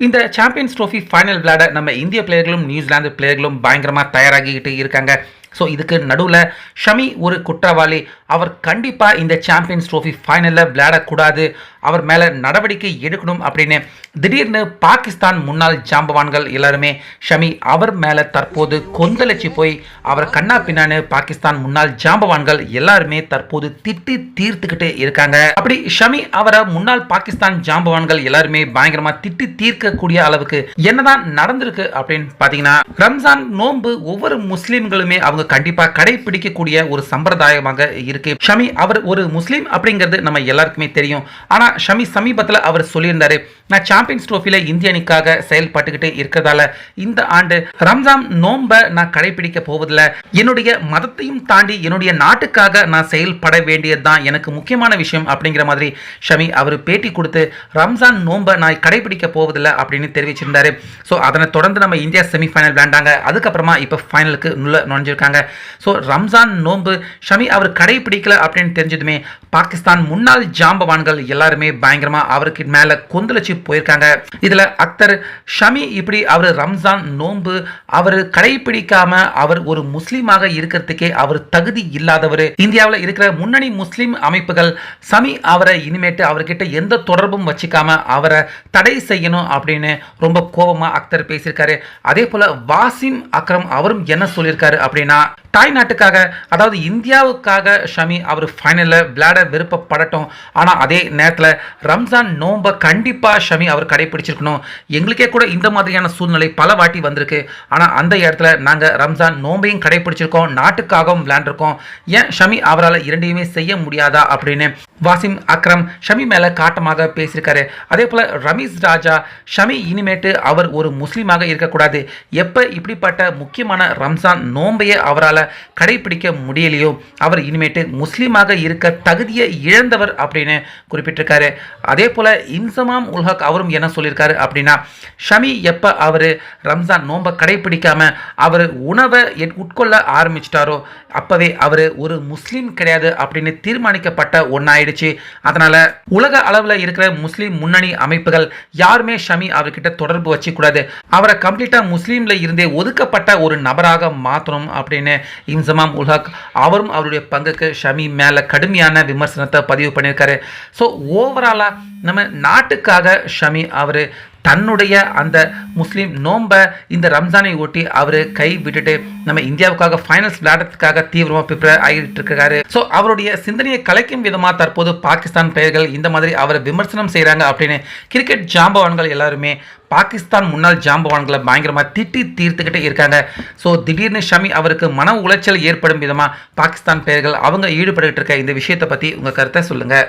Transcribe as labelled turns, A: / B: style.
A: இந்த champions trophy final விளையாட நம்ம இந்திய பிளேயர்களும் நியூசிலாந்து பிளேயர்களும் பயங்கரமாக தயாராகிக்கிட்டு இருக்காங்க. ஸோ இதுக்கு நடுவில் ஷமி ஒரு குற்றவாளி. அவர் கண்டிப்பாக இந்த சாம்பியன்ஸ் ட்ரோஃபி ஃபைனலில் விளையாடக்கூடாது, அவர் மேலே நடவடிக்கை எடுக்கணும் அப்படின்னு திடீர்னு பாகிஸ்தான் முன்னாள் ஜாம்பவான்கள் எல்லாருமே ஷமி அவர் மேலே தற்போது கொந்தளிச்சு போய் அவரை கண்ணா பின்னான்னு பாகிஸ்தான் முன்னாள் ஜாம்பவான்கள் எல்லாருமே தற்போது திட்டி தீர்த்துக்கிட்டு இருக்காங்க. அப்படி ஷமி அவரை முன்னாள் பாகிஸ்தான் ஜாம்பவான்கள் எல்லாருமே பயங்கரமாக திட்டி தீர்க்கக்கூடிய அளவுக்கு என்னதான் நடந்திருக்கு அப்படின்னு பார்த்தீங்கன்னா, ரம்ஜான் நோன்பு ஒவ்வொரு முஸ்லீம்களுமே அவங்க கண்டிப்பா கடைபிடிக்கக்கூடிய ஒரு சம்பிரதாயமாக இருக்கு. ஷமி அவர் ஒரு முஸ்லீம் அப்படிங்கிறது நம்ம எல்லாருக்குமே தெரியும். ஆனா ஷமி சமீபத்தில் அவர் சொல்லியிருந்தாரு, நான் சாம்பியன்ஸ் ட்ரோஃபில இந்திய அணிக்காக செயல்பட்டுக்கிட்டு இருக்கிறதால இந்த ஆண்டு ரம்ஜான் நோன்பை நான் கடைபிடிக்க போவதில்லை, என்னுடைய மதத்தையும் தாண்டி என்னுடைய நாட்டுக்காக நான் செயல்பட வேண்டியதுதான் எனக்கு முக்கியமான விஷயம் அப்படிங்கிற மாதிரி ஷமி அவர் பேட்டி கொடுத்து ரம்ஜான் நோன்பை நான் கடைபிடிக்க போவதில்லை அப்படின்னு தெரிவிச்சிருந்தாரு. ஸோ அதனை தொடர்ந்து நம்ம இந்தியா செமிஃபைனல் விளையாண்டாங்க. அதுக்கப்புறமா இப்போ ஃபைனலுக்கு நுழைஞ்சிருக்காங்க. ஸோ ரம்ஜான் நோன்பு ஷமி அவர் கடைபிடிக்கல அப்படின்னு தெரிஞ்சதுமே பாகிஸ்தான் முன்னாள் ஜாம்பவான்கள் எல்லாருமே பயங்கரமா அவருக்கு மேல கொந்தளிச்சு போயிருக்காங்க. இதுல அக்தர் ஷமி இப்படி அவர் ரம்ஜான் நோன்பு அவர் கடைபிடிக்காம அவர் ஒரு முஸ்லீமாக இருக்கிறதுக்கே அவர் தகுதி இல்லாதவர், இந்தியாவில் இருக்கிற முன்னணி முஸ்லீம் அமைப்புகள் ஷமி அவரை இனிமேட்டு அவர்கிட்ட எந்த தொடர்பும் வச்சுக்காம அவரை தடை செய்யணும் அப்படின்னு ரொம்ப கோபமா அக்தர் பேசியிருக்காரு. அதே போல வாசிம் அக்ரம் அவரும் என்ன சொல்லியிருக்காரு அப்படின்னா, தாய் நாட்டுக்காக அதாவது இந்தியாவுக்காக ஷமி அவர் ஃபைனலில் விளையாட விருப்பப்படட்டும், ஆனால் அதே நேரத்தில் ரம்ஜான் நோன்பை கண்டிப்பாக ஷமி அவர் கடைபிடிச்சிருக்கணும். எங்களுக்கே கூட இந்த மாதிரியான சூழ்நிலை பல வாட்டி வந்திருக்கு, ஆனால் அந்த இடத்துல நாங்கள் ரம்ஜான் நோன்பையும் கடைபிடிச்சிருக்கோம், நாட்டுக்காகவும் விளையாண்டுருக்கோம், ஏன் ஷமி அவரால் இரண்டையுமே செய்ய முடியாதா அப்படின்னு வாசிம் அக்ரம் ஷமி மேலே காட்டமாக பேசியிருக்காரு. அதே போல் ரமீஸ் ராஜா ஷமி இனிமேட்டு அவர் ஒரு முஸ்லீமாக இருக்கக்கூடாது, எப்போ இப்படிப்பட்ட முக்கியமான ரம்ஜான் நோன்பையே அவரால் கடைபிடிக்க முடியலையோ அவர் இனிமேட்டு முஸ்லீமாக இருக்க தகுதியை இழந்தவர் அப்படின்னு குறிப்பிட்டிருக்காரு. அதே போல இன்சமாம் உல் ஹக் அவரும் என்ன சொல்லியிருக்காரு அப்படின்னா, ஷமி எப்போ அவர் ரம்ஜான் நோன்பை கடைபிடிக்காம அவர் உணவை உட்கொள்ள ஆரம்பிச்சிட்டாரோ அப்பவே அவர் ஒரு முஸ்லீம் கிடையாது அப்படின்னு தீர்மானிக்கப்பட்ட ஒன்னாயிடுச்சு. அதனால உலக அளவில் இருக்கிற முஸ்லீம் முன்னணி அமைப்புகள் யாருமே ஷமி அவர்கிட்ட தொடர்பு வச்சுக்கூடாது, அவரை கம்ப்ளீட்டா முஸ்லீம்ல இருந்தே ஒதுக்கப்பட்ட ஒரு நபராக மாற்றணும் அப்படின்னு இன்சமாம் உல் ஹக் அவரும் அவருடைய பங்குக்கு ஷமி மேல கடுமையான விமர்சனத்தை பதிவு பண்ணியிருக்காரு. ஸோ ஓவராலா நம்ம நாட்டுக்காக ஷமி அவர் தன்னுடைய அந்த முஸ்லீம் நோன்பை இந்த ரம்ஜானை ஒட்டி அவர் கை விட்டுட்டு நம்ம இந்தியாவுக்காக ஃபைனல்ஸ் விளையாடுறதுக்காக தீவிரமாக ப்ரிப்பேர் ஆகிட்டு இருக்காரு. ஸோ அவருடைய சிந்தனையை கலைக்கும் விதமாக தற்போது பாகிஸ்தான் பிளேயர்கள் இந்த மாதிரி அவரை விமர்சனம் செய்கிறாங்க அப்படின்னு கிரிக்கெட் ஜாம்பவான்கள் எல்லாருமே பாகிஸ்தான் முன்னாள் ஜாம்பவான்களை பயங்கரமாக திட்டி தீர்த்துக்கிட்டே இருக்காங்க. ஸோ திடீர்னு ஷமி அவருக்கு மன உளைச்சல் ஏற்படும் விதமாக பாகிஸ்தான் பிளேயர்கள் அவங்க ஈடுபட்டு இருக்க இந்த விஷயத்தை பற்றி உங்கள் கருத்தை சொல்லுங்கள்.